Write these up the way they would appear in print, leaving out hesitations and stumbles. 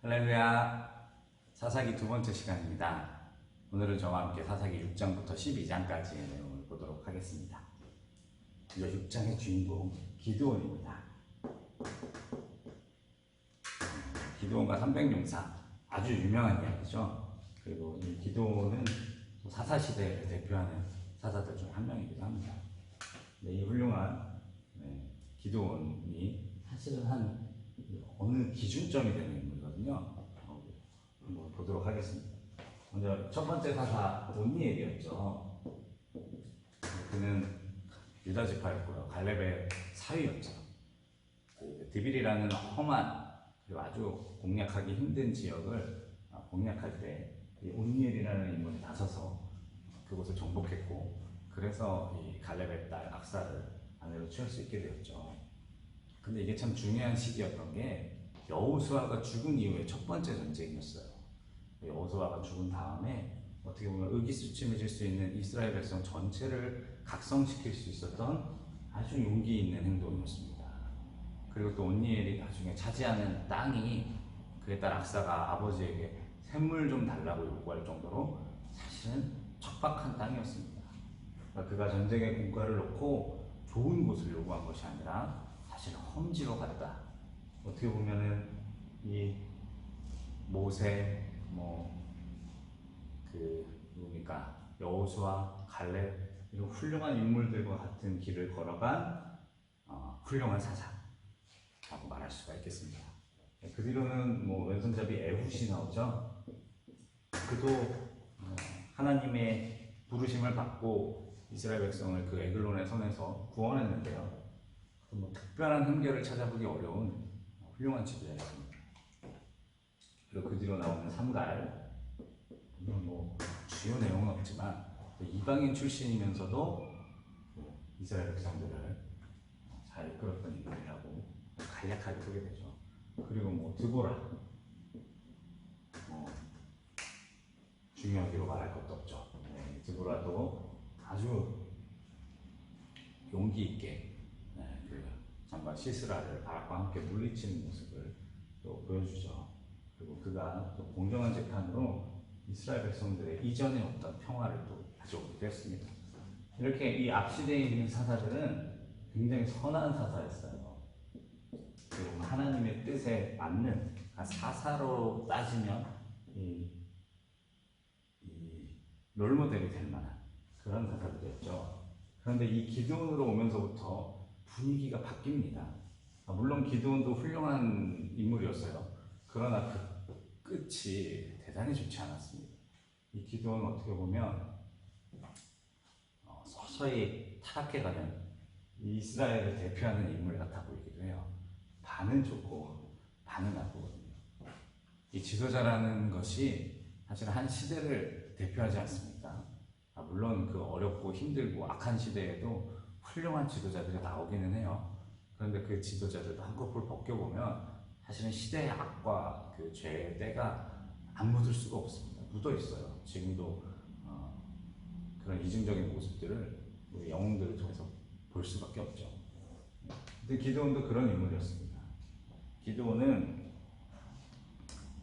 할렐루야. 사사기 두 번째 시간입니다. 오늘은 저와 함께 사사기 6장부터 12장까지의 내용을 보도록 하겠습니다. 이 6장의 주인공 기드온입니다. 기드온과 300용사, 아주 유명한 이야기죠. 그리고 이 기드온은 사사시대를 대표하는 사사들 중 한 명이기도 합니다. 이 훌륭한 기드온이 사실은 한 어느 기준점이 되는 인물이거든요. 한번 보도록 하겠습니다. 먼저 첫 번째 사사 온니엘이었죠. 그는 유다 지파였고요. 갈렙의 사위였죠. 드빌이라는 험한 그리고 아주 공략하기 힘든 지역을 공략할 때 이 온니엘이라는 인물이 나서서 그곳을 정복했고, 그래서 이 갈렙의 딸 악사를 아내로 취할 수 있게 되었죠. 근데 이게 참 중요한 시기였던 게 여호수아가 죽은 이후에 첫 번째 전쟁이었어요. 여호수아가 죽은 다음에 어떻게 보면 의기소침해질 수 있는 이스라엘 백성 전체를 각성시킬 수 있었던 아주 용기 있는 행동이었습니다. 그리고 또 온니엘이 나중에 차지하는 땅이 그의 딸 악사가 아버지에게 샘물 좀 달라고 요구할 정도로 사실은 척박한 땅이었습니다. 그러니까 그가 전쟁의 공과를 놓고 좋은 곳을 요구한 것이 아니라 사실 험지로 갔다. 어떻게 보면은 이 모세, 누굽니까, 여호수아, 갈렙 이런 훌륭한 인물들과 같은 길을 걸어간 훌륭한 사사라고 말할 수가 있겠습니다. 그 뒤로는 왼손잡이 에훗이 나오죠. 그도 하나님의 부르심을 받고 이스라엘 백성을 그 에글론의 성에서 구원했는데요. 특별한 흠결을 찾아보기 어려운 훌륭한 지도자였습니다. 그리고 그 뒤로 나오는 삼갈, 주요 내용은 없지만 이방인 출신이면서도 이스라엘 백성들을 잘 이끌었던 인물이라고 간략하게 보게 되죠. 그리고 드보라, 중요하기로 말할 것도 없죠. 드보라도 아주 용기 있게 장관 시스라를 바락과 함께 물리치는 모습을 또 보여주죠. 그리고 그가 또 공정한 재판으로 이스라엘 백성들의 이전에 없던 평화를 또 가져오게 되었습니다. 이렇게 이 앞시대에 있는 사사들은 굉장히 선한 사사였어요. 그리고 하나님의 뜻에 맞는 사사로 따지면 이 롤모델이 될 만한 그런 사사들이었죠. 그런데 이 기드온으로 오면서부터 분위기가 바뀝니다. 물론 기드온도 훌륭한 인물이었어요. 그러나 그 끝이 대단히 좋지 않았습니다. 이 기드온은 어떻게 보면 서서히 타락해가는 이스라엘을 대표하는 인물 같아 보이기도 해요. 반은 좋고 반은 나쁘거든요. 이 지도자라는 것이 사실 한 시대를 대표하지 않습니까? 물론 그 어렵고 힘들고 악한 시대에도 훌륭한 지도자들이 나오기는 해요. 그런데 그 지도자들도 한꺼풀 벗겨보면 사실은 시대의 악과 그 죄의 때가 안 묻을 수가 없습니다. 묻어 있어요. 지금도 그런 이중적인 모습들을 우리 영웅들을 통해서 볼 수밖에 없죠. 근데 기드온도 그런 인물이었습니다. 기드온은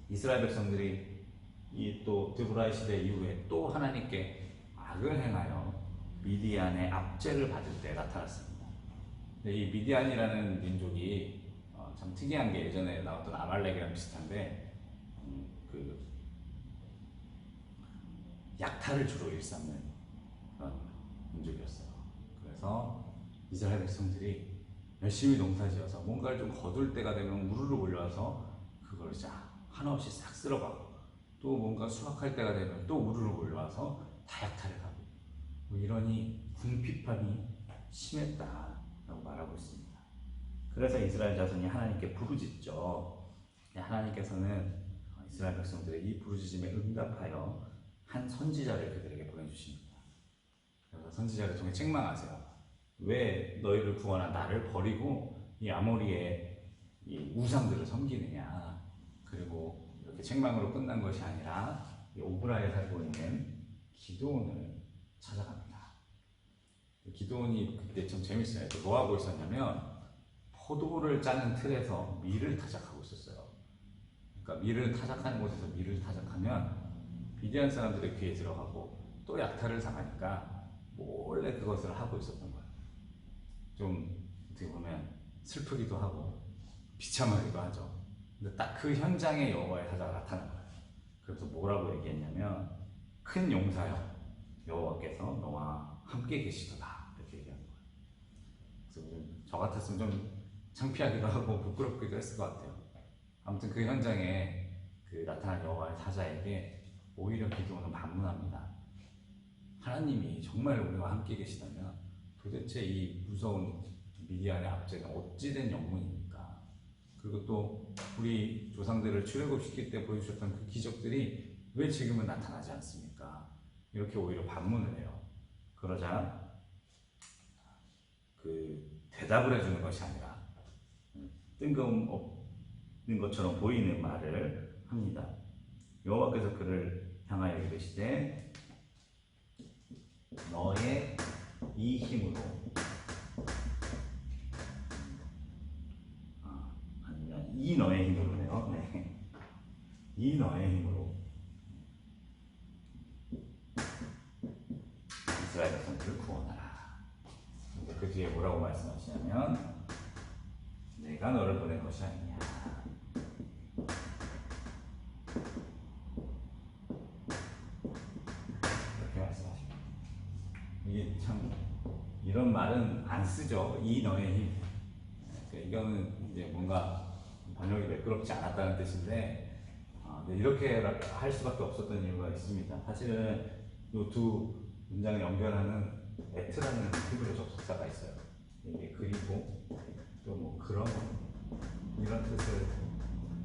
이스라엘 백성들이 이 또 드보라의 시대 이후에 또 하나님께 악을 행하여 미디안의 압제를 받을 때 나타났습니다. 근데 이 미디안이라는 민족이 참 특이한 게 예전에 나왔던 아말렉이랑 비슷한데 그 약탈을 주로 일삼는 그런 민족이었어요. 그래서 이스라엘 백성들이 열심히 농사지어서 뭔가를 좀 거둘 때가 되면 우르르 몰려와서 그걸 한없이 싹 쓸어가고, 또 뭔가 수확할 때가 되면 또 우르르 몰려와서 다 약탈해 가고, 이러니 궁핍함이 심했다라고 말하고 있습니다. 그래서 이스라엘 자손이 하나님께 부르짖죠. 하나님께서는 이스라엘 백성들의 이 부르짖음에 응답하여 한 선지자를 그들에게 보내주십니다. 그래서 선지자를 통해 책망하세요. 왜 너희를 구원한 나를 버리고 이 아모리의 이 우상들을 섬기느냐. 그리고 이렇게 책망으로 끝난 것이 아니라 이 오브라에 살고 있는 기드온을 찾아갑니다. 기드온이 그때 참 재밌어요. 뭐 하고 있었냐면 포도를 짜는 틀에서 밀을 타작하고 있었어요. 그러니까 밀을 타작하는 곳에서 밀을 타작하면 미디안 사람들의 귀에 들어가고 또 약탈을 당하니까 몰래 그것을 하고 있었던 거예요. 좀 어떻게 보면 슬프기도 하고 비참하기도 하죠. 근데 딱 그 현장에 여호와의 사자가 나타난 거예요. 그래서 뭐라고 얘기했냐면 큰 용사여 여호와께서 너와 함께 계시도다 이렇게 얘기한 거예요. 그래서 저 같았으면 좀 창피하기도 하고 부끄럽기도 했을 것 같아요. 아무튼 그 현장에 그 나타난 여호와의 사자에게 오히려 기드온은 반문합니다. 하나님이 정말 우리와 함께 계시다면 도대체 이 무서운 미디안의 압제는 어찌된 영문입니까? 그리고 또 우리 조상들을 출애굽시킬 때 보여주셨던 그 기적들이 왜 지금은 나타나지 않습니까? 이렇게 오히려 반문을 해요. 그러자 그 대답을 해주는 것이 아니라 뜬금없는 것처럼 보이는 말을 합니다. 여호와께서 그를 향하여 이르시되 너의 이 힘으로 아니면 이 너의 힘으로네요. 네. 이 너의 힘으로 이스라엘 백성들을 구원하라. 그 뒤에 뭐라고 말씀하시냐면 내가 너를 보낸 것이 아니냐. 이렇게 말씀하십니다. 이게 참 이런 말은 안 쓰죠. 이 너의 힘. 그러니까 이거는 이제 뭔가 번역이 매끄럽지 않았다는 뜻인데 이렇게 할 수밖에 없었던 이유가 있습니다. 사실은 이 두 문장을 연결하는 에트라는 히브리 접속사가 있어요. 이게 그리고 또 뭐 그런 이런 뜻을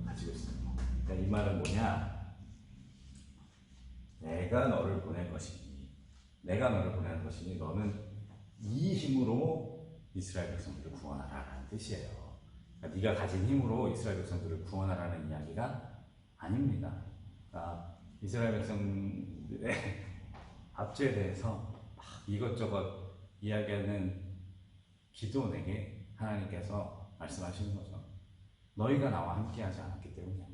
가지고 있습니다. 그러니까 이 말은 뭐냐? 내가 너를 보낸 것이니, 내가 너를 보낸 것이니 너는 이 힘으로 이스라엘 백성들을 구원하라라는 뜻이에요. 그러니까 네가 가진 힘으로 이스라엘 백성들을 구원하라는 이야기가 아닙니다. 그러니까 이스라엘 백성들의 압제에 대해서 막 이것저것 이야기하는 기드온에게 하나님께서 말씀하시는 거죠. 너희가 나와 함께하지 않았기 때문이야.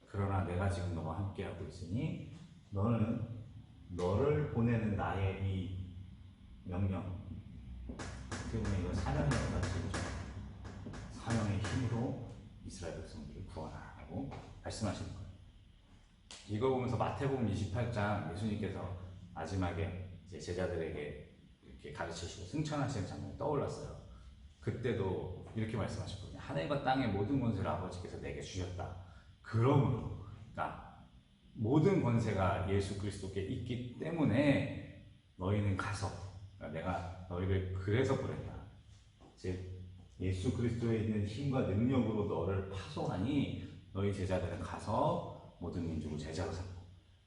그러나 내가 지금 너와 함께하고 있으니 너는 너를 보내는 나의 이 명령, 어떻게 보면 이건 사명이라고 할 수 있죠. 사명의 힘으로 이스라엘 백성들을 구원하라고 말씀하시는 거예요. 이거 보면서 마태복음 28장 예수님께서 마지막에 이제 제자들에게 이렇게 가르치시고 승천하시는 장면이 떠올랐어요. 그때도 이렇게 말씀하셨거든요. 하늘과 땅의 모든 권세를 아버지께서 내게 주셨다. 그러므로, 그러니까 모든 권세가 예수 그리스도께 있기 때문에 너희는 가서, 그러니까 내가 너희를 그래서 보냈다. 즉 예수 그리스도에 있는 힘과 능력으로 너를 파송하니 너희 제자들은 가서 모든 민족을 제자로 삼고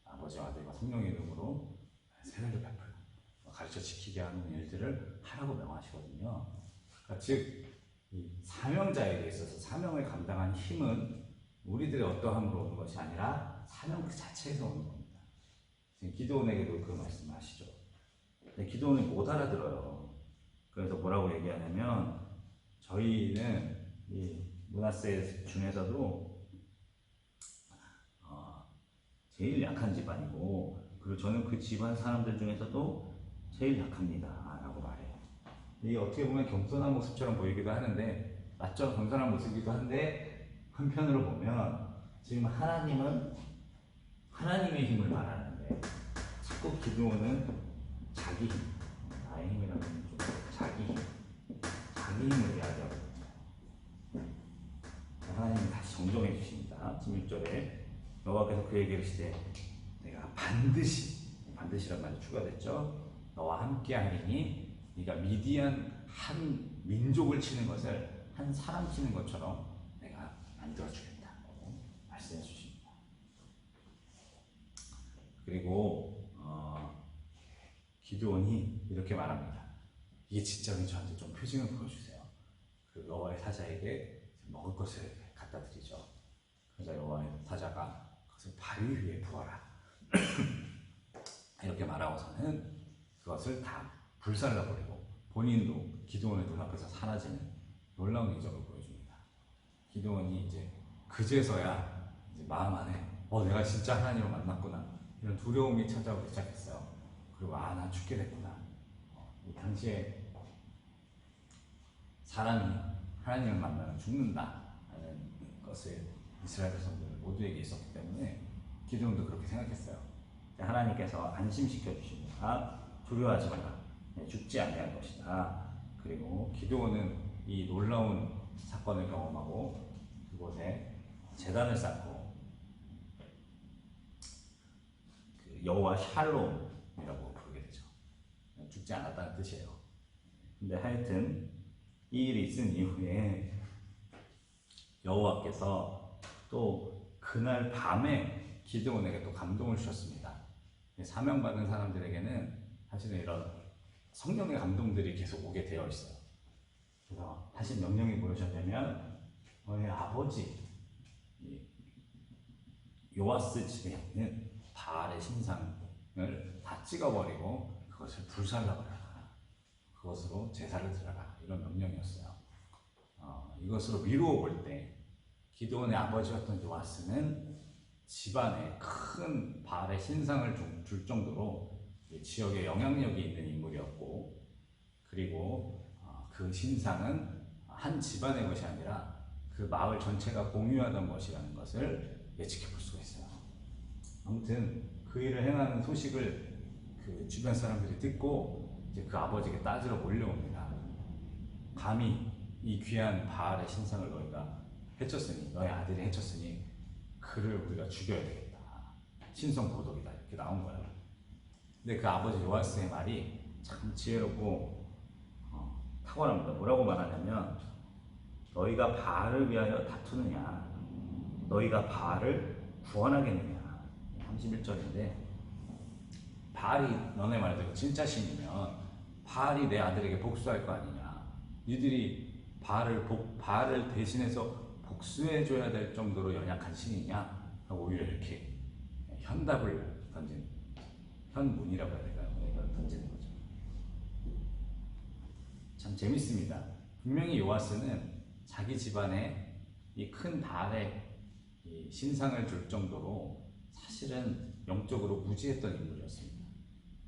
아버지와 아들과 성령의 이름으로 세례를 베풀고 가르쳐 지키게 하는 일들을 하라고 명하시거든요. 그러니까 즉 이 사명자에게 있어서 사명을 감당한 힘은 우리들의 어떠함으로 오는 것이 아니라 사명 그 자체에서 오는 겁니다. 지금 기드온에게도 그 말씀을 하시죠. 근데 기드온은 못 알아들어요. 그래서 뭐라고 얘기하냐면 저희는 이 므낫세 중에서도 제일 약한 집안이고 그리고 저는 그 집안 사람들 중에서도 제일 약합니다 라고 말해요. 이게 어떻게 보면 겸손한 모습처럼 보이기도 하는데 맞죠? 겸손한 모습이기도 한데 한편으로 보면 지금 하나님은 하나님의 힘을 말하는데 자꾸 기드온은 자기 힘, 나의 힘이라는 좀 자기 힘을 이야기하고 하나님이 다시 정정해 주십니다. 16절에 여호와께서 그에게 이르시되 내가 반드시란 말이 추가됐죠. 너와 함께 하리니 네가 미디안 한 민족을 치는 것을 한 사람 치는 것처럼 내가 만들어 주겠다고 말씀해 주십니다. 그리고 기드온이 이렇게 말합니다. 이게 진짜로 저한테 좀 표징을 보여주세요. 그 여호와의 사자에게 먹을 것을 갖다 드리죠. 그래서 여호와의 사자가 그것을 바위 위에 부어라 이렇게 말하고서는 그것을 다 불살라버리고 본인도 기드온의 눈앞에서 사라지는 놀라운 이적을 보여줍니다. 기드온이 이제 그제서야 이제 마음 안에 내가 진짜 하나님을 만났구나 이런 두려움이 찾아오기 시작했어요. 그리고 나 죽게 됐구나. 이 당시에 사람이 하나님을 만나면 죽는다 하는 것을 이스라엘 백성들 모두에게 있었기 때문에 기드온도 그렇게 생각했어요. 하나님께서 안심시켜 주십니다. 두려워하지 마라. 죽지 아니할 것이다. 그리고 기드온은 이 놀라운 사건을 경험하고 그곳에 제단을 쌓고 그 여호와 샬롬이라고 부르게 되죠. 죽지 않았다는 뜻이에요. 근데 하여튼 이 일이 있은 이후에 여호와께서 또 그날 밤에 기드온에게 또 감동을 주셨습니다. 사명받은 사람들에게는 사실은 이런 성령의 감동들이 계속 오게 되어 있어요. 그래서 하신 명령이 무엇이었냐면 너의 아버지 요아스 집에 있는 바알의 신상을 다 찍어버리고 그것을 불살라버려라. 그것으로 제사를 드려라. 이런 명령이었어요. 이것으로 미루어 볼 때 기드온의 아버지였던 요아스는 집안에 큰 바알의 신상을 줄 정도로 지역에 영향력이 있는 인물이었고, 그리고 그 신상은 한 집안의 것이 아니라 그 마을 전체가 공유하던 것이라는 것을 예측해 볼 수가 있어요. 아무튼 그 일을 행하는 소식을 그 주변 사람들이 듣고 이제 그 아버지에게 따지러 몰려옵니다. 감히 이 귀한 바알의 신상을 너희가 해쳤으니, 너희 아들이 해쳤으니 그를 우리가 죽여야 되겠다. 신성 도덕이다. 이렇게 나온 거예요. 근데 그 아버지 요아스의 말이 참 지혜롭고 탁월합니다. 뭐라고 말하냐면 너희가 바알을 위하여 다투느냐, 너희가 바알을 구원하겠느냐. 31절인데 바알이 너네 말대로 진짜 신이면 바알이 내 아들에게 복수할 거 아니냐. 니들이 바알을 대신해서 복수해줘야 될 정도로 연약한 신이냐. 오히려 이렇게 현답을 던진, 현문이라고 해야 될까요? 던지는 거죠. 참 재밌습니다. 분명히 요아스는 자기 집안에 이 큰 바알의 이 신상을 줄 정도로 사실은 영적으로 무지했던 인물이었습니다.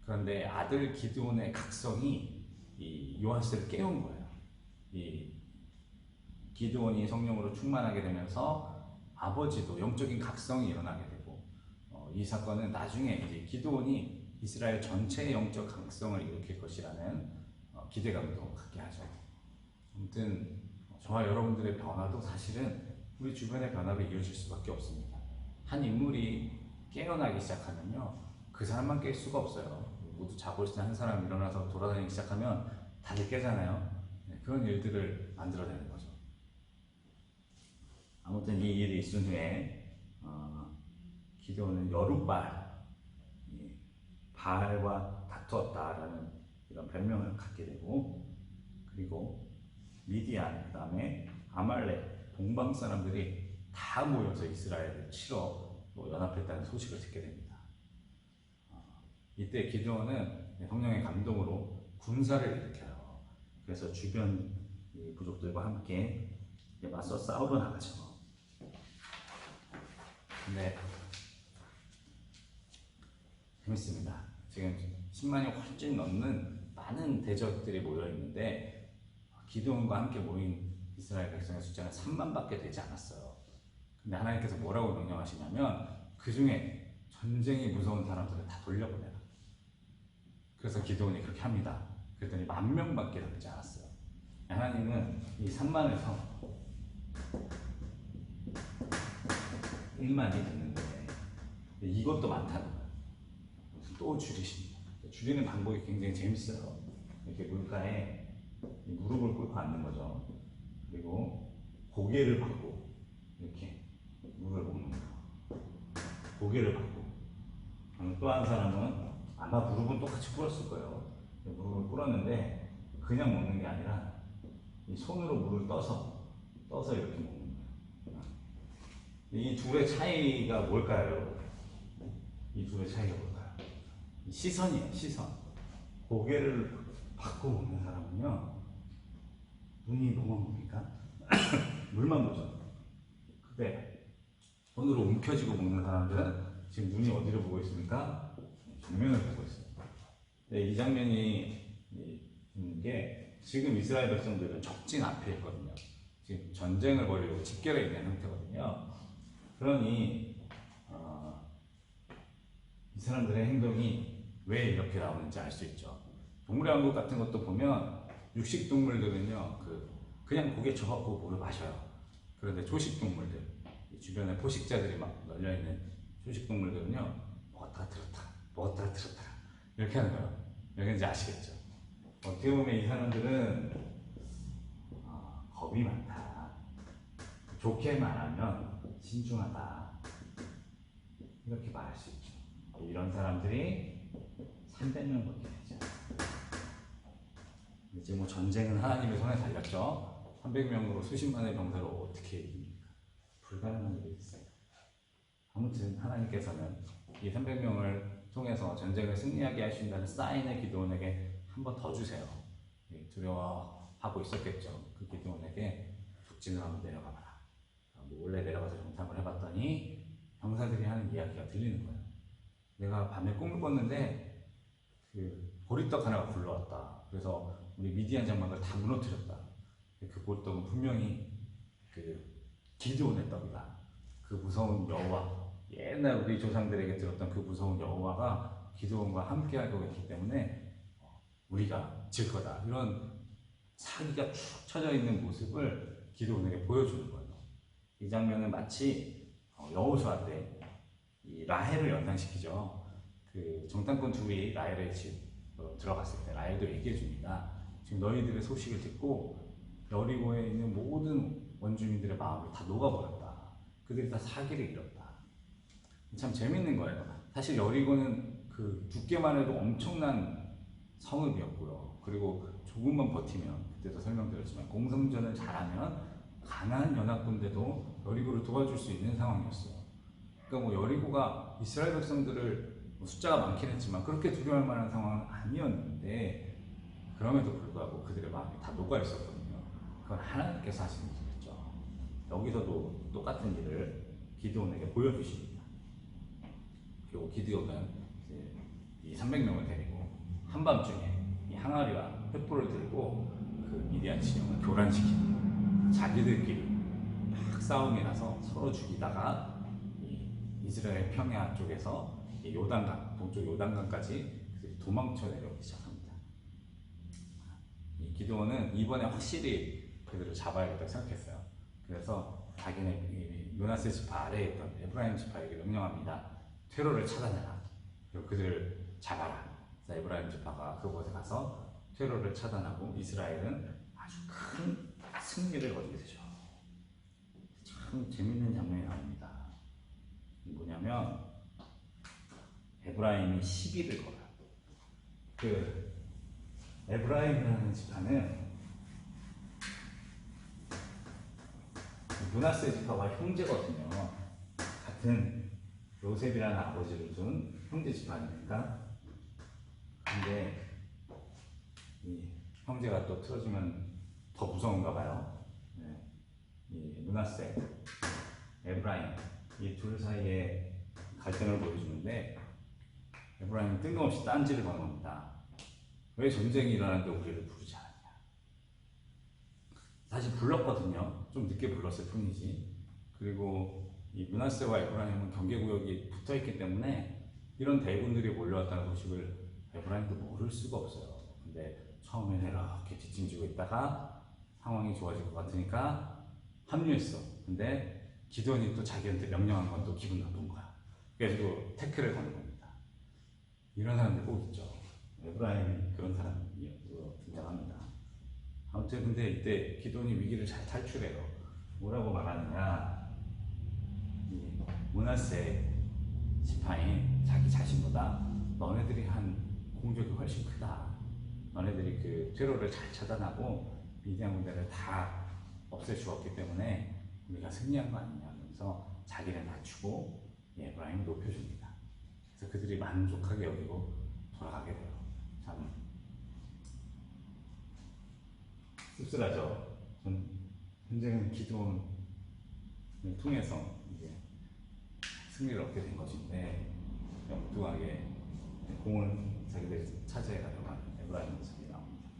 그런데 아들 기드온의 각성이 이 요아스를 깨운 거예요. 이 기드온이 성령으로 충만하게 되면서 아버지도 영적인 각성이 일어나게 되고, 이 사건은 나중에 이제 기드온이 이스라엘 전체의 영적 각성을 일으킬 것이라는 기대감도 갖게 하죠. 아무튼 저와 여러분들의 변화도 사실은 우리 주변의 변화로 이어질 수밖에 없습니다. 한 인물이 깨어나기 시작하면요, 그 사람만 깰 수가 없어요. 모두 자고 있을 때 한 사람 일어나서 돌아다니기 시작하면 다들 깨잖아요. 그런 일들을 만들어내는 거죠. 아무튼 이 일이 있은 후에 기드온은 여룻바알, 바알과 다투었다라는 이런 별명을 갖게 되고, 그리고 미디안, 그 다음에 아말렉, 동방 사람들이 다 모여서 이스라엘을 치러 연합했다는 소식을 듣게 됩니다. 이때 기드온은 성령의 감동으로 군사를 일으켜요. 그래서 주변 부족들과 함께 맞서 싸우러 나가죠. 근데 재밌습니다. 지금 10만이 훨씬 넘는 많은 대적들이 모여 있는데 기드온과 함께 모인 이스라엘 백성의 숫자는 3만밖에 되지 않았어요. 근데 하나님께서 뭐라고 명령하시냐면 그 중에 전쟁이 무서운 사람들을 다 돌려보내라. 그래서 기드온이 그렇게 합니다. 그랬더니 10,000명밖에 남지 않았어요. 하나님은 이 3만에서 1만이 됐는데 이것도 많다는 거예요. 또 줄이십니다. 줄이는 방법이 굉장히 재밌어요. 이렇게 물가에 무릎을 꿇고 앉는 거죠. 그리고 고개를 받고 이렇게 물을 먹는 거예요. 고개를 받고. 또 한 사람은 아마 무릎은 똑같이 꿇었을 거예요. 무릎을 꿇었는데 그냥 먹는 게 아니라 이 손으로 물을 떠서 이렇게 먹는 거예요. 이 둘의 차이가 뭘까요? 이 둘의 차이가 뭘까요? 시선이에요, 시선. 고개를 받고 먹는 사람은요, 눈이 뭐만 봅니까? 물만 보죠. 근데 손으로 움켜쥐고 먹는 사람들은 지금 눈이 어디를 보고 있습니까? 정면을 보고 있습니다. 네, 이 장면이 있는 게 지금 이스라엘 백성들은 적진 앞에 있거든요. 지금 전쟁을 벌이려고 집결해 있는 상태거든요. 그러니 이 사람들의 행동이 왜 이렇게 나오는지 알 수 있죠. 동물의 왕국 같은 것도 보면 육식 동물들은요, 그냥 고개 쳐갖고 물을 마셔요. 그런데 초식 동물들, 주변에 포식자들이 막 널려 있는 초식 동물들은요, 먹었다가 들었다, 먹었다가 들었다 이렇게 하는 거예요. 왜 그런지 아시겠죠? 어떻게 보면 이 사람들은 겁이 많다. 좋게 말하면 신중하다. 이렇게 말할 수 있죠. 이런 사람들이 300명 넘게 되죠. 이제 뭐 전쟁은 하나님의 손에 달렸죠. 300명으로 수십만의 병사로 어떻게 이깁니까? 불가능한 일이 있어요. 아무튼 하나님께서는 이 300명을 통해서 전쟁을 승리하게 하신다는 사인을 기드온에게 한 번 더 주세요. 두려워하고 있었겠죠. 그 기드온에게 북진을 한번 내려가봐라. 몰래 내려가서 정탐을 해봤더니 병사들이 하는 이야기가 들리는 거예요. 내가 밤에 꿈을 꿨는데 보리떡 하나가 굴러왔다. 그래서 우리 미디안 장막을 다 무너뜨렸다. 그 보리떡은 분명히 기드온의 떡이다. 그 무서운 여호와, 옛날 우리 조상들에게 들었던 그 무서운 여호와가 기드온과 함께하고 있기 때문에 우리가 질 거다. 이런 사기가 축 쳐져 있는 모습을 기드온에게 보여주는 거예요. 이 장면은 마치 여호수아 때 이 라헬을 연상시키죠. 그 정탐꾼 둘이 라헬의 집 들어갔을 때 라헬도 얘기해 줍니다. 지금 너희들의 소식을 듣고 여리고에 있는 모든 원주민들의 마음을 다 녹아버렸다. 그들이 다 사기를 잃었다. 참 재밌는 거예요. 사실 여리고는 그 두께만 해도 엄청난 성읍이었고요. 그리고 조금만 버티면, 그때도 설명드렸지만 공성전을 잘하면 가나안 연합군대도 여리고를 도와줄 수 있는 상황이었어요. 그러니까 뭐 여리고가 이스라엘 백성들을 숫자가 많긴 했지만 그렇게 두려워할 만한 상황은 아니었는데, 그럼에도 불구하고 그들의 마음이 다 녹아 있었거든요. 그건 하나님께서 하시는 일이었죠. 여기서도 똑같은 일을 기드온에게 보여주십니다. 그리고 기드온은 이 300명을 데리고 한밤중에 이 항아리와 횃불을 들고 그 미디안 진영을 교란시키는, 자기들끼리 막 싸움이 나서 서로 죽이다가 이스라엘 평야 쪽에서 요단강, 동쪽 요단강까지 그들이 도망쳐 내려오기 시작합니다. 이 기드온은 이번에 확실히 그들을 잡아야겠다고 생각했어요. 그래서 자기네 므낫세 지파 아래에 있던 에브라임 지파에게 명령합니다. 퇴로를 차단해라. 그리고 그들을 잡아라. 그래서 에브라임 지파가 그곳에 가서 퇴로를 차단하고 이스라엘은 아주 큰 승리를 거두게 되죠. 참 재밌는 장면이 나옵니다. 뭐냐면 에브라임이 시비를 걸어요. 그 에브라임이라는 지파는 므낫세 지파와 형제거든요. 같은 요셉이라는 아버지를 둔 형제 지파 아닙니까? 근데 이 형제가 또 틀어지면 더 무서운가 봐요. 네. 이 므낫세, 에브라임, 이 둘 사이에 갈등을 보여주는데, 에브라임이 뜬금없이 딴지를 거는 겁니다. 왜 전쟁이 일어나는데 우리를 부르지 않았냐. 사실 불렀거든요. 좀 늦게 불렀을 뿐이지. 그리고 이 므낫세와 에브라임은 경계구역이 붙어있기 때문에 이런 대군들이 몰려왔다는 소식을 에브라임도 모를 수가 없어요. 근데 처음에는 이렇게 뒷짐지고 있다가 상황이 좋아질 것 같으니까 합류했어. 근데 기드온이 또 자기한테 명령한 건 또 기분 나쁜 거야. 그래서 태클을 거는 겁니다. 이런 사람들 꼭 있죠. 에브라임이 그런 사람이었고 등장합니다. 아무튼 근데 이때 기드온이 위기를 잘 탈출해요. 뭐라고 말하느냐, 이 므낫세 지파인 자기 자신보다 너네들이 한 공격이 훨씬 크다. 너네들이 그 퇴로를 잘 차단하고 미디안 군대를 다 없애주었기 때문에 우리가 승리한 거 아니냐 하면서 자기를 낮추고 에브라임을 높여줍니다. 그래서 그들이 만족하게 여기고 돌아가게 돼요. 참 씁쓸하죠. 전쟁은 기드온을 통해서 이제 승리를 얻게 된 것인데 엉뚱하게 공을 자기들이 차지해가려고 하는 에브라임 모습이 나옵니다.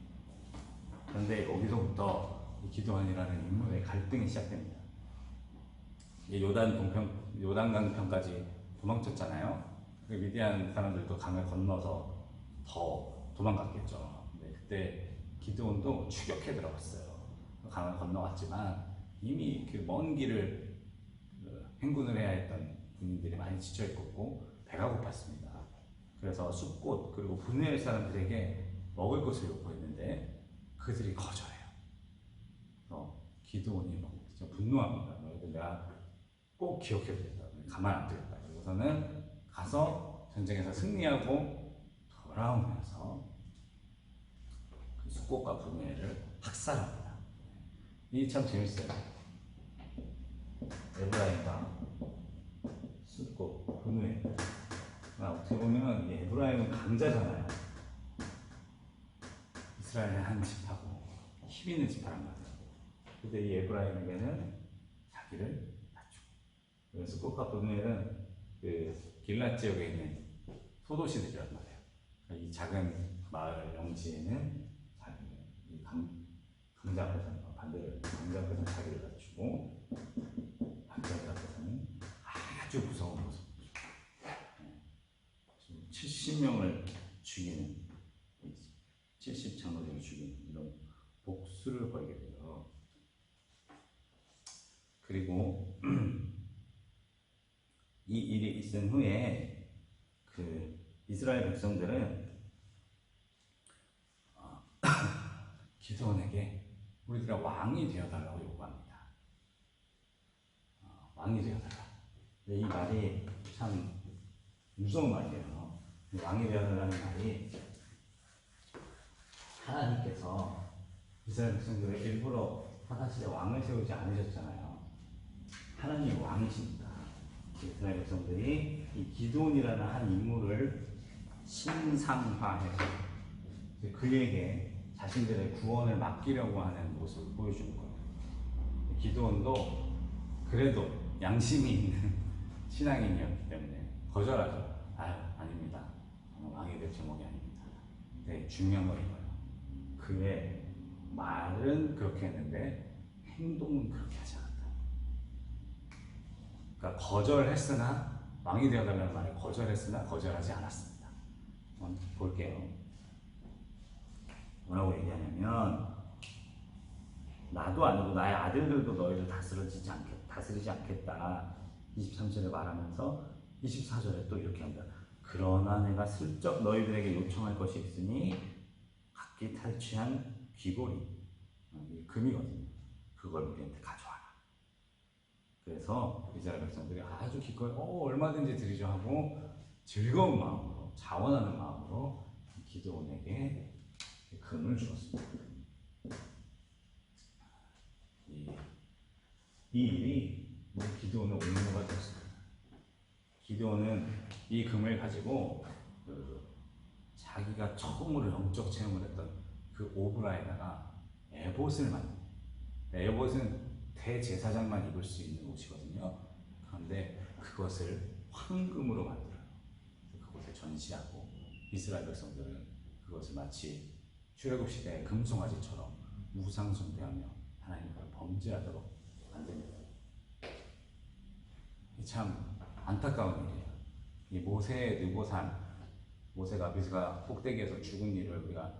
그런데 여기서부터 이 기드온이라는 인물의 갈등이 시작됩니다. 요단강 편까지 도망쳤잖아요. 그 미디안 사람들도 강을 건너서 더 도망갔겠죠. 근데 그때 기드온도 추격해 들어갔어요. 강을 건너왔지만 이미 그 먼 길을 행군을 해야 했던 군인들이 많이 지쳐 있었고 배가 고팠습니다. 그래서 숲곳 그리고 분노의 사람들에게 먹을 것을 요구했는데 그들이 거절해요. 그래서 기드온이 막 진짜 분노합니다. 내가 꼭 기억해야겠다. 가만 안 두겠다. 그래서는 가서 전쟁에서 승리하고 돌아오면서 그 숲곳과 분노를 학살합니다. 이게 참 재밌어요. 에브라임과 숲곳 분노에 어떻게 보면 에브라임은 강자잖아요. 이스라엘의 한 집하고 힘 있는 집하란 말이에요. 근데 이 에브라임에게는 자기를 낮추고, 그래서 숲곳과 분노에는 그 길랏 지역에 있는 소도시들이란 말이에요. 그러니까 이 작은 마을 영지에는 이 강자 앞에서는 반대로 강자 앞에서는 자기를 낮추고 강자들 앞에서는 아주 무서운 모습. 70명을 죽이는 70장로들을 죽이는 이런 복수를 벌이게 돼요. 그리고 이 일이 있은 후에 그 이스라엘 백성들은 기드온에게 우리들아 왕이 되어달라고 요구합니다. 왕이 되어달라. 근데 이 말이 참 무서운 말이에요. 왕이 되어달라는 말이 하나님께서 이스라엘 백성들을 일부러 사사시대 왕을 세우지 않으셨잖아요. 하나님이 왕이십니다. 이스라엘 백성들이 이 기드온이라는 한 인물을 신상화해서 그에게 자신들의 구원을 맡기려고 하는 모습을 보여주는 거예요. 기드온도 그래도 양심이 있는 신앙인이었기 때문에 거절하죠. 아닙니다. 왕이 될 제목이 아닙니다. 네, 중요한 건 이거예요. 그의 말은 그렇게 했는데 행동은 그렇게 하지 않았다. 그러니까 거절했으나 왕이 되어달라는 말을 거절했으나 거절하지 않았습니다. 한번 볼게요. 뭐라고 얘기하냐면 나도 아니고 나의 아들들도 너희를 다스리지 않겠다. 23절에 말하면서 24절에 또 이렇게 합니다. 그러나 내가 슬쩍 너희들에게 요청할 것이 있으니 각기 탈취한 귀고리, 금이거든요. 그걸 우리한테 가져와라. 그래서 이스라엘 백성들이 아주 기꺼이 얼마든지 드리죠 하고 즐거운 마음으로, 자원하는 마음으로 기드온에게 금을 주었습니다. 이 일이 기드온의 옥료가 되었습니다. 기드온은 이 금을 가지고 자기가 처음으로 영적 체험을 했던 그 오브라에다가 에봇을 만듭니다. 에봇은 대제사장만 입을 수 있는 옷이거든요. 그런데 그것을 황금으로 만들어요. 그것을 전시하고 이스라엘 백성들은 그것을 마치 출애굽 시대의 금송아지처럼 우상 숭배하며 하나님을 범죄하도록 만듭니다. 참 안타까운 일이에요. 이 모세의 느보산, 모세가 비스가 꼭대기에서 죽은 일을 우리가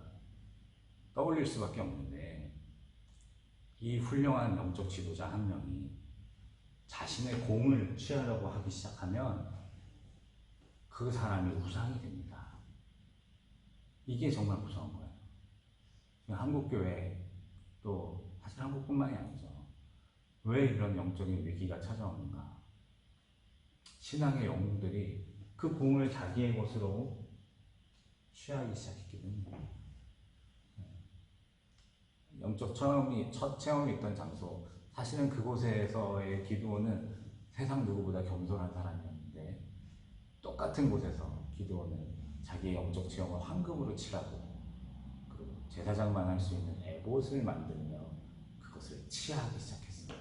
떠올릴 수밖에 없는데 이 훌륭한 영적 지도자 한 명이 자신의 공을 취하려고 하기 시작하면 그 사람이 우상이 됩니다. 이게 정말 무서운 거예요. 한국교회 또 사실 한국뿐만이 아니죠. 왜 이런 영적인 위기가 찾아오는가? 신앙의 영웅들이 그 공을 자기의 것으로 취하기 시작했기 때문에 영적 첫 체험이 있던 장소, 사실은 그곳에서의 기드온은 세상 누구보다 겸손한 사람이었는데 똑같은 곳에서 기드온은 자기의 영적 체험을 황금으로 칠하고 그리고 제사장만 할 수 있는 에봇을 만들며 그것을 취하기 시작했습니다.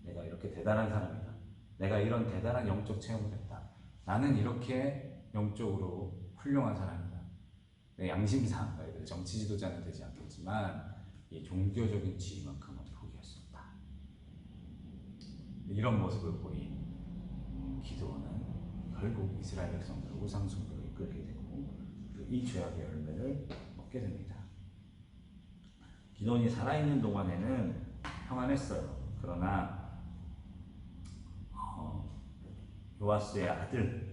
내가 이렇게 대단한 사람이다. 내가 이런 대단한 영적 체험을 했다. 나는 이렇게 영적으로 훌륭한 사람이다. 내 양심상 정치 지도자는 되지 않겠지만 이 종교적인 지위만큼은 포기할 수 없다. 이런 모습을 보인 기드온은 결국 이스라엘 백성들을 우상 숭배로 이끌게 되고 이 죄악의 열매를 먹게 됩니다. 기드온이 살아있는 동안에는 평안했어요. 그러나 요아스의 아들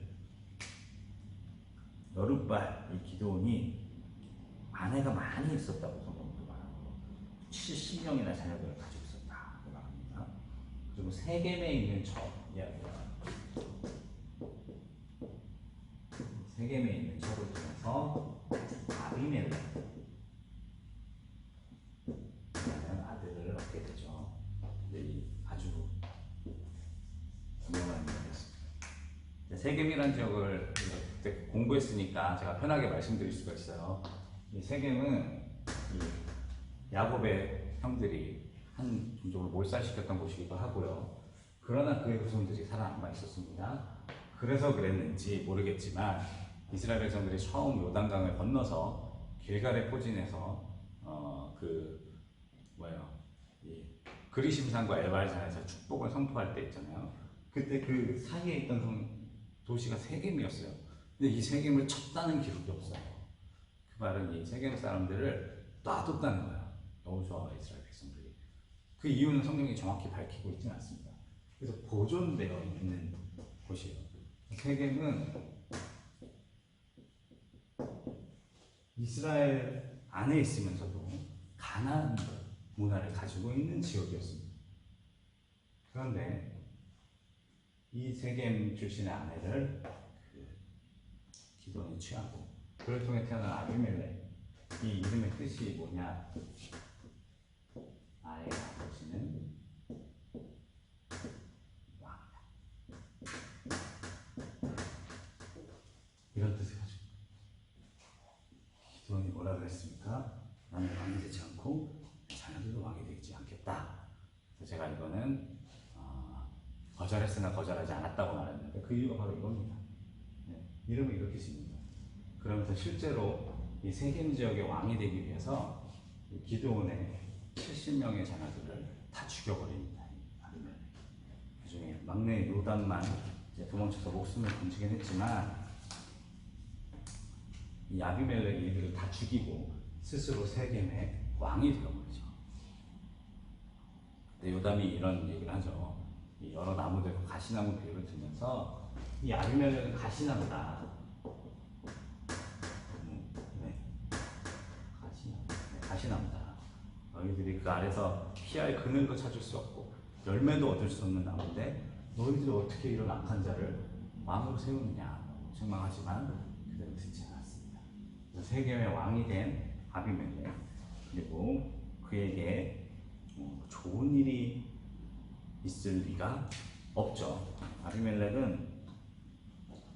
여룻발 이 기드온이 아내가 많이 있었다고 성경도 말하고 70명이나 자녀들을 가지고 있었다고 말합니다. 그리고 세겜에 있는 저 이야기가 세겜에 있는 척을 통해서 아비멜렉 라는 아들을 얻게 되죠. 이 아주 유명한 이야기였습니다. 세겜이라는 지역을 그때 공부했으니까 제가 편하게 말씀드릴 수가 있어요. 이 세겜은 이 야곱의 형들이 한 종족을 몰살시켰던 곳이기도 하고요. 그러나 그의 후손들이 살아남아 있었습니다. 그래서 그랬는지 모르겠지만 이스라엘 백성들이 처음 요단강을 건너서 길갈의 포진에서 이 그리심산과 엘발산에서 축복을 선포할 때 있잖아요. 그때 그 사이에 있던 도시가 세겜이었어요. 근데 이 세겜을 쳤다는 기록이 없어요. 그 말은 이 세겜 사람들을 놔뒀다는 거예요. 여호수아와 이스라엘 백성들이. 그 이유는 성경이 정확히 밝히고 있지는 않습니다. 그래서 보존되어 있는 곳이에요. 세겜은 이스라엘 안에 있으면서도 가나안 문화를 가지고 있는 지역이었습니다. 그런데 이 세겜 출신의 아내를 기드온이 취하고 그를 통해 태어난 아비멜렉, 이 이름의 뜻이 뭐냐? 나의 아버지는 왕이다. 이런 뜻을 가지고 기드온이 뭐라 그랬습니까? 나는 왕이 되지 않고 자녀들도 왕이 되지 않겠다. 그래서 제가 이거는 거절했으나 거절하지 않았다고 말했는데 그 이유가 바로 이겁니다. 이름을 이렇게 짓는 거예요. 그러면서 실제로 이 세겜 지역의 왕이 되기 위해서 기드온의 70명의 자녀들을 다 죽여버립니다. 나중에 막내 요단만 이제 도망쳐서 목숨을 건지긴 했지만 이 아비멜렉이 이들을 다 죽이고 스스로 세겜의 왕이 되어버리죠. 근데 요담이 이런 얘기를 하죠. 이 여러 나무들, 가시나무 비유를 들면서 이 아비멜렉은 가시나무다. 가시나무다. 너희들이 그 아래서 피할 그늘도 찾을 수 없고 열매도 얻을 수 없는 나무인데 너희들이 어떻게 이런 악한 자를 왕으로 세우느냐. 책망하지만 그들은 듣지 않았습니다. 세겜의 왕이 된 아비멜렉, 그리고 그에게 좋은 일이 있을 리가 없죠. 아비멜렉은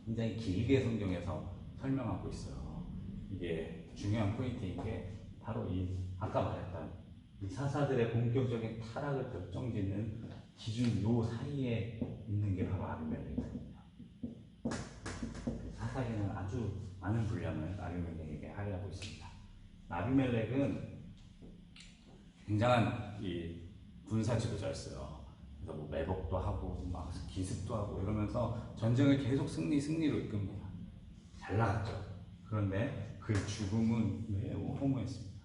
굉장히 길게 성경에서 설명하고 있어요. 이게 중요한 포인트인 게 바로 이 아까 말했던 이 사사들의 본격적인 타락을 결정짓는 기준 요 사이에 있는 게 바로 아비멜렉입니다. 사사기는 아주 많은 분량을 아비멜렉에게 할애하고 있습니다. 아비멜렉은 굉장한 이 군사 지도자였어요. 그래서 뭐 매복도 하고 막 기습도 하고 이러면서 전쟁을 계속 승리로 이끕니다. 잘 나갔죠. 그런데 그의 죽음은 매우 허무했습니다.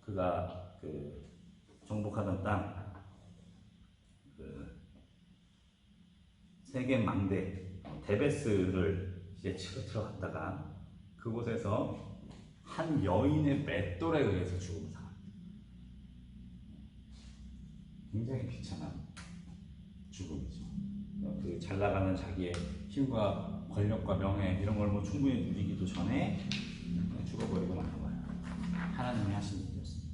그가 그 정복하던 땅, 그 세겜 망대 데베스를 이제 치러 들어갔다가 그곳에서 한 여인의 맷돌에 의해서 죽음을 당합니다. 굉장히 비참한 죽음이죠. 그 잘 나가는 자기의 힘과 권력과 명예 이런 걸 뭐 충분히 누리기도 전에 죽어버리고 마는 거예요. 하나님이 하신 일이었습니다.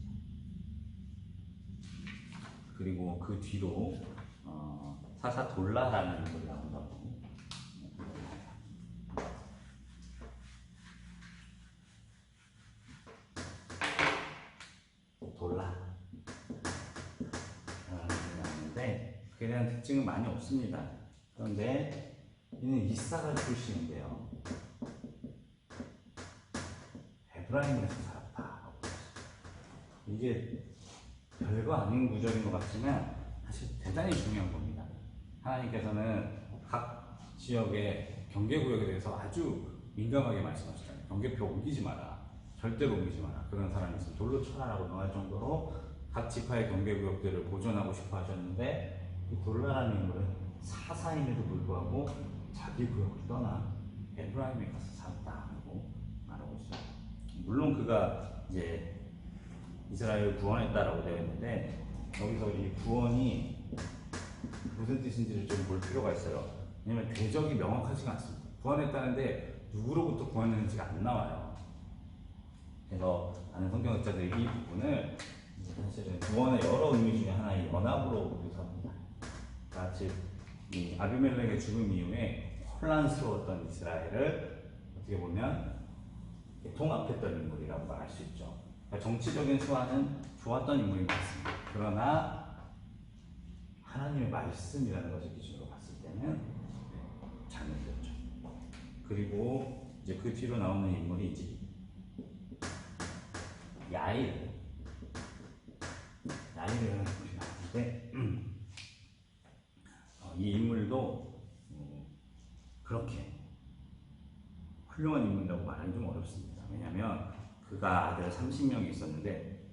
그리고 그 뒤로 사사 돌라라는 인물이 나온다고. 돌라. 그에 대한 특징은 많이 없습니다. 그런데 이는 이사갈 출신인데요. 에브라임에서 살았다. 이게 별거 아닌 구절인 것 같지만 사실 대단히 중요한 겁니다. 하나님께서는 각 지역의 경계구역에 대해서 아주 민감하게 말씀하시잖아요. 경계표 옮기지 마라. 절대로 옮기지 마라. 그런 사람이 있으면 돌로 쳐라라고 명할 정도로 각 지파의 경계구역들을 보존하고 싶어 하셨는데, 이 돌라라는 인물은 사사임에도 불구하고 자기 구역을 떠나 에브라임에 가서 살았다고 말하고 있어요. 물론 그가 이제 이스라엘을 구원했다라고 되어 있는데, 여기서 이 구원이 무슨 뜻인지를 좀 볼 필요가 있어요. 왜냐면 대적이 명확하지가 않습니다. 구원했다는데 누구로부터 구원했는지가 안 나와요. 그래서 많은 성경학자들이 이 부분을 사실은 구원의 여러 의미 중에 하나의 연합으로 묘사합니다. 그러니까 즉, 이 아비멜렉의 죽음 이후에 혼란스러웠던 이스라엘을 어떻게 보면 통합했던 인물이라고 말할 수 있죠. 그러니까 정치적인 수완은 좋았던 인물이 맞습니다. 그러나 하나님의 말씀이라는 것을 기준으로 봤을 때는 잘못됐죠. 그리고 이제 그 뒤로 나오는 인물이 이제 야일이라는 인물이 나오는데, 이 인물도 그렇게 훌륭한 인물이라고 말하기 좀 어렵습니다. 왜냐하면 그가 아들 30명이 있었는데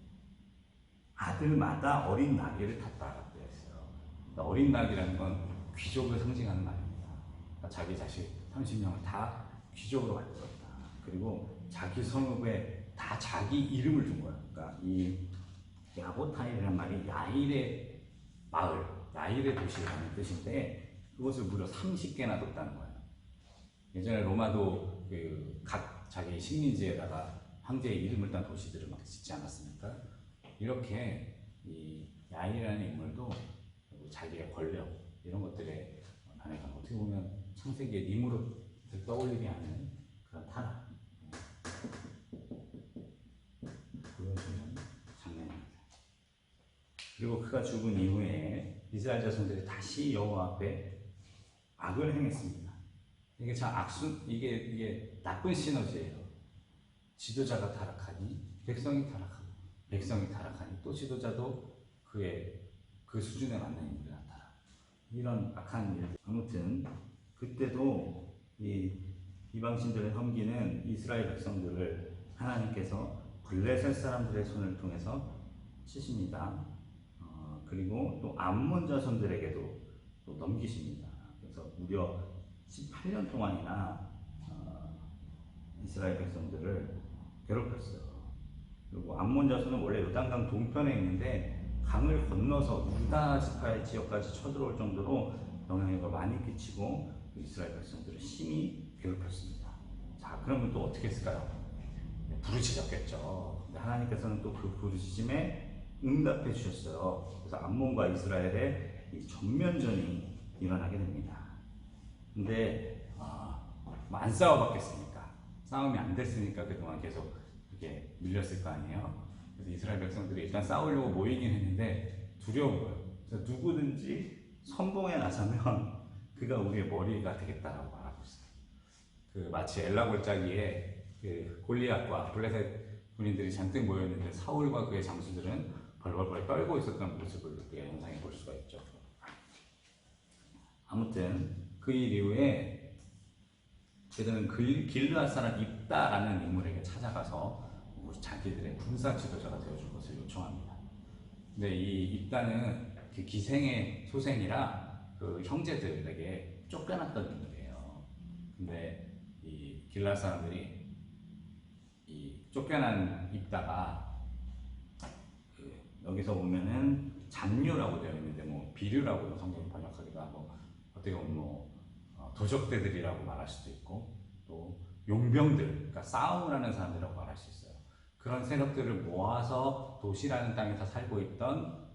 아들마다 어린 나귀를 탔다라고 되어 있어요. 그러니까 어린 나귀라는 건 귀족을 상징하는 말입니다. 그러니까 자기 자식 30명을 다 귀족으로 만들었다. 그리고 자기 성읍에 다 자기 이름을 준 거야. 그러니까 이 야보타일이라는 말이 야일의 마을, 야일의 도시라는 뜻인데, 그것을 무려 30개나 뒀다는 거예요. 예전에 로마도 각 자기 식민지에다가 황제의 이름을 딴 도시들을 막 짓지 않았습니까? 이렇게 이 야일이라는 인물도 자기의 권력 이런 것들에 반해서 어떻게 보면 창세기의 니무롯을 떠올리게 하는 그런 타락, 보여주는 장면입니다. 그리고 그가 죽은 이후에 이스라엘 자손들이 다시 여호와 앞에 악을 행했습니다. 이게 참 이게 나쁜 시너지예요. 지도자가 타락하니 백성이 타락하고, 백성이 타락하니 또 지도자도 그 수준에 맞는 인물이 나타나. 이런 악한 일들. 아무튼 그때도 이 이방신들을 섬기는 이스라엘 백성들을 하나님께서 블레셋 사람들의 손을 통해서 치십니다. 그리고 또 암몬 자손들에게도 또 넘기십니다. 그래서 무려 18년 동안이나 이스라엘 백성들을 괴롭혔어요. 그리고 암몬 자손은 원래 요단강 동편에 있는데 강을 건너서 유다 지파의 지역까지 쳐들어올 정도로 영향력을 많이 끼치고 이스라엘 백성들을 심히 괴롭혔습니다. 자, 그러면 또 어떻게 했을까요? 부르짖었겠죠. 근데 하나님께서는 또 그 부르짖음에 응답해 주셨어요. 그래서 암몬과 이스라엘의 이 전면전이 일어나게 됩니다. 근데 안 싸워봤겠습니까? 싸움이 안 됐으니까 그동안 계속 그렇게 밀렸을 거 아니에요. 그래서 이스라엘 백성들이 일단 싸우려고 모이긴 했는데 두려운 거예요. 그래서 누구든지 선봉에 나서면 그가 우리의 머리가 되겠다라고 말하고 있어요. 마치 엘라 골짜기에 골리앗과 블레셋 군인들이 잔뜩 모였는데 사울과 그의 장수들은 벌벌벌 떨고 있었던 모습을 우리가 영상에 볼 수가 있죠. 아무튼 그 일 이후에 그들은 길르앗 사람 입다라는 인물에게 찾아가서 자기들의 군사 지도자가 되어줄 것을 요청합니다. 근데 이 입다는 그 기생의 소생이라 그 형제들에게 쫓겨났던 인물이에요. 근데 이 길르앗 사람들이 이 쫓겨난 입다가 여기서 보면은 잡류라고 되어 있는데 비류라고 성경이 번역하기도 하고, 어떻게 보면 도적대들이라고 말할 수도 있고, 또 용병들, 그러니까 싸움을 하는 사람들이라고 말할 수 있어요. 그런 세력들을 모아서 도시라는 땅에서 살고 있던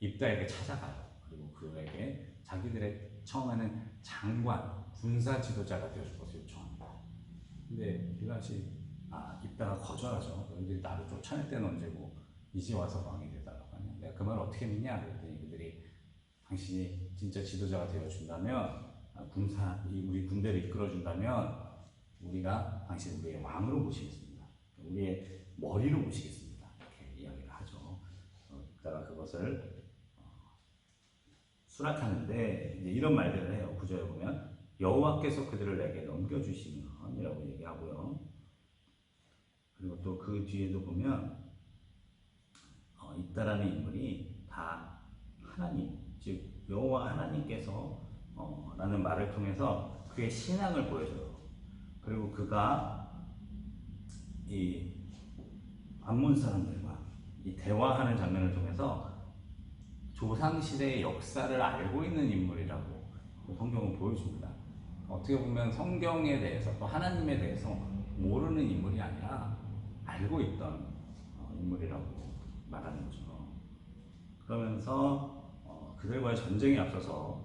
입다에게 찾아가요. 그리고 그에게 자기들의 처음에는 장관, 군사 지도자가 되어줄 것을 요청합니다. 근데 빌라시 입다가 거절하죠. 너희들이 나를 쫓아낼 때는 언제고 이제 와서 왕이 되달라고 하냐. 내가 그 말을 어떻게 믿냐 그랬더니 그들이 당신이 진짜 지도자가 되어준다면 우리 군대를 이끌어준다면 우리가 당신 우리의 왕으로 모시겠습니다. 우리의 머리로 모시겠습니다. 이렇게 이야기를 하죠. 이따가 그것을 수락하는데 이제 이런 말들을 해요. 구절에 보면 여호와께서 그들을 내게 넘겨주시면이라고 얘기하고요. 그리고 또 그 뒤에도 보면 이따라는 인물이 다 하나님, 즉 여호와 하나님께서 라는 말을 통해서 그의 신앙을 보여줘요. 그리고 그가 이 암몬 사람들과 이 대화하는 장면을 통해서 조상시대의 역사를 알고 있는 인물이라고 성경은 보여줍니다. 어떻게 보면 성경에 대해서 또 하나님에 대해서 모르는 인물이 아니라 알고 있던 인물이라고 말하는 거죠. 그러면서 그들과의 전쟁에 앞서서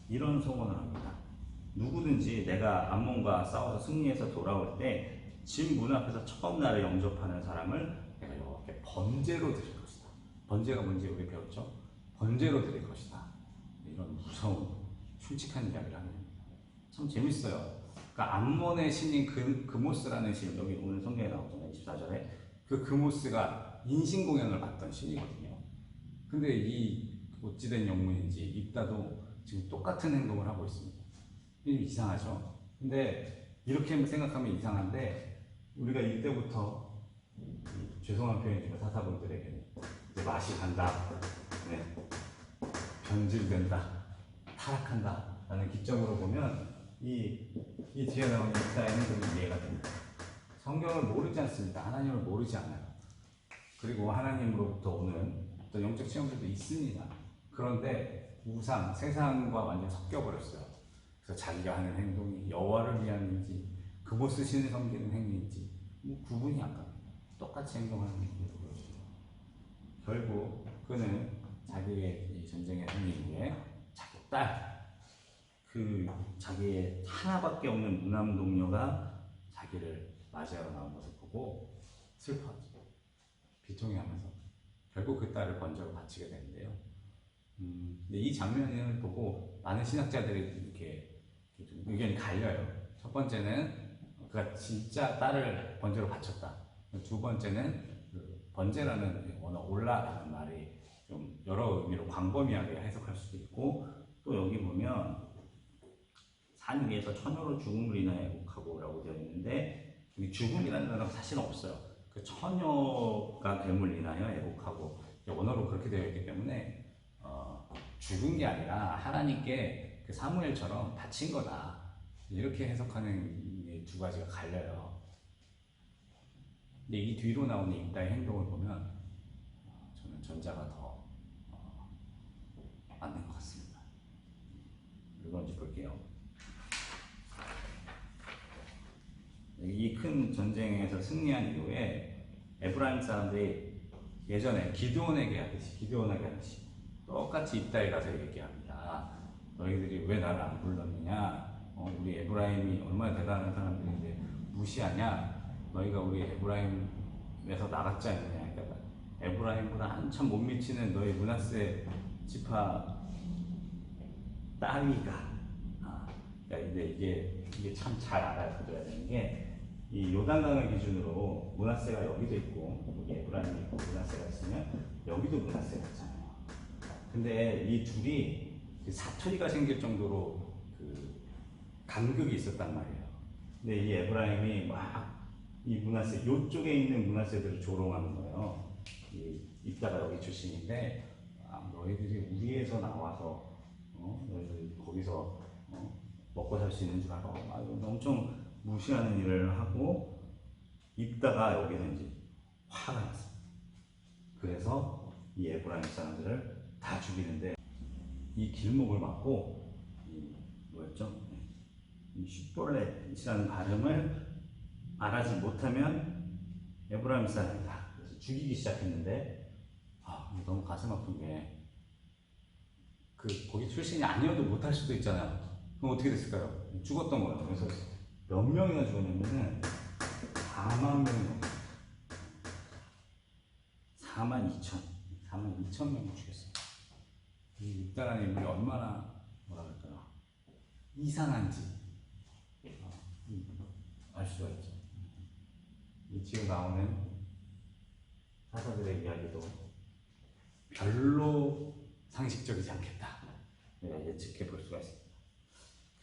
이런 소원을 합니다. 누구든지 내가 암몬과 싸워서 승리해서 돌아올 때 진 문 앞에서 처음 나를 영접하는 사람을 내가 여호와께 번제로 드릴 것이다. 번제가 뭔지 우리 배웠죠? 번제로 드릴 것이다. 이런 무서운 흉측한 이야기를 합니다. 참 재밌어요. 그러니까 암몬의 신인 그모스라는 신, 여기 오늘 성경에 나오잖아요. 24절에 그 그모스가 인신공양을 받던 신이거든요. 근데 이 어찌된 영문인지 입다도 지금 똑같은 행동을 하고 있습니다. 이상하죠? 근데 이렇게 생각하면 이상한데 우리가 이때부터 죄송한 표현이지만 사사분들에게 이제 맛이 간다, 네. 변질된다, 타락한다 라는 기점으로 보면 이 뒤에 나오는 입다의 행동이 이해가 됩니다. 성경을 모르지 않습니다. 하나님을 모르지 않아요. 그리고 하나님으로부터 오는 어떤 영적 체험들도 있습니다. 그런데 우상, 세상과 완전히 섞여버렸어요. 그래서 자기가 하는 행동이 여호와를 위한인지 그곳을 신을 섬기는 행위인지 구분이 안 갑니다. 똑같이 행동하는 행위를 보여줘요. 결국 그는 자기의 이 전쟁의 승리 후에 자기 딸, 그 자기의 하나밖에 없는 무남 동료가 자기를 맞이하러 나온 것을 보고 슬퍼하죠. 비통해하면서 결국 그 딸을 번제로 바치게 되는데요. 근데 이 장면을 보고 많은 신학자들이 이렇게 좀 의견이 갈려요. 첫 번째는 그가 진짜 딸을 번제로 바쳤다. 두 번째는 그 번제라는 원어 올라라는 말이 좀 여러 의미로 광범위하게 해석할 수도 있고, 또 여기 보면 산 위에서 처녀로 죽음을 인하여 애곡하고라고 되어 있는데 죽음이라는 단어가 사실은 없어요. 그 처녀가 됨을 인하여 애곡하고 원어로 그렇게 되어 있기 때문에 죽은 게 아니라 하나님께 그 사무엘처럼 바친 거다, 이렇게 해석하는 두 가지가 갈려요. 근데 이 뒤로 나오는 입다의 행동을 보면 저는 전자가 더 맞는 것 같습니다. 이건 이제 볼게요. 이 큰 전쟁에서 승리한 이후에 에브라임 사람들이 예전에 기드온에게 하듯이 똑같이 입다에 가서 얘기합니다. 너희들이 왜 나를 안 불렀느냐? 우리 에브라임이 얼마나 대단한 사람들인데 무시하냐? 너희가 우리 에브라임에서 나갔지 않느냐? 그러니까 에브라임보다 한참 못 미치는 너희 므낫세 지파 따위가. 그러니까 이게 참 잘 알아둬야 되는 게, 이 요단강을 기준으로 므낫세가 여기도 있고 여기 에브라임이 있고 므낫세가 있으면 여기도 므낫세가 있잖아요. 근데 이 둘이 사투리가 생길 정도로 그 간극이 있었단 말이에요. 근데 이 에브라임이 막 이 므낫세, 요쪽에 있는 므낫세들을 조롱하는 거예요. 입다가 여기 출신인데 너희들이 우리에서 나와서 너희들이 거기서 먹고 살 수 있는 줄 알아? 엄청 무시하는 일을 하고, 입다가 여기는 이제 화가 났습니다. 그래서 이 에브라임 사람들을 다 죽이는데, 이 길목을 막고 이 슈볼렛이라는 발음을 말하지 못하면 에브라임 사람이다. 그래서 죽이기 시작했는데 너무 가슴 아픈 게, 거기 출신이 아니어도 못할 수도 있잖아요. 그럼 어떻게 됐을까요? 죽었던 거예요. 그래서 몇 명이나 죽었냐면은 4만 명이 넘었어요. 4만 2천 명을 죽였어요. 이 입다라는 인물이 얼마나 뭐라 그럴까요? 이상한지 알 수가 있죠. 지금 나오는 사사들의 이야기도 별로 상식적이지 않겠다. 예측해 볼 수가 있습니다.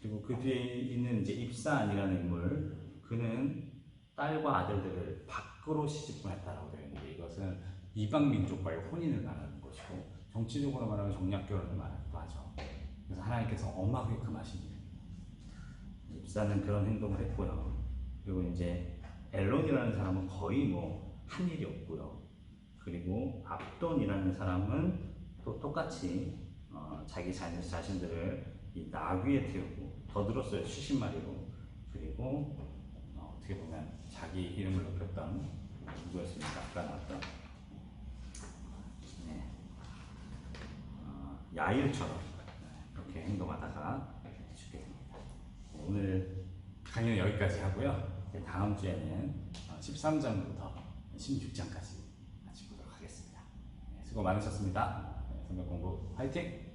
그리고 그 뒤에 있는 이제 입사안이라는 인물, 그는 딸과 아들들을 밖으로 시집 보냈다라고 되어 있는데, 이것은 이방 민족과의 혼인을 말하는 것이고, 정치적으로 말하면 정략 결혼을 말하기도 하죠. 그래서 하나님께서 엄하게 금하십니다. 입사는 그런 행동을 했고요. 그리고 이제 엘론이라는 사람은 거의 뭐 한 일이 없고요. 그리고 압돈이라는 사람은 또 똑같이 자기 자신들을 이 나귀에 태우고 더 들었어요. 70마리로. 그리고 어떻게 보면 자기 이름을 높였던 누구였습니까? 아까 나왔던 야일처럼 그렇게 행동하다가 죽게 됩니다. 오늘 강의는 여기까지 하고요. 다음 주에는 13장부터 16장까지 마치도록 하겠습니다. 수고 많으셨습니다. 선배 공부 화이팅!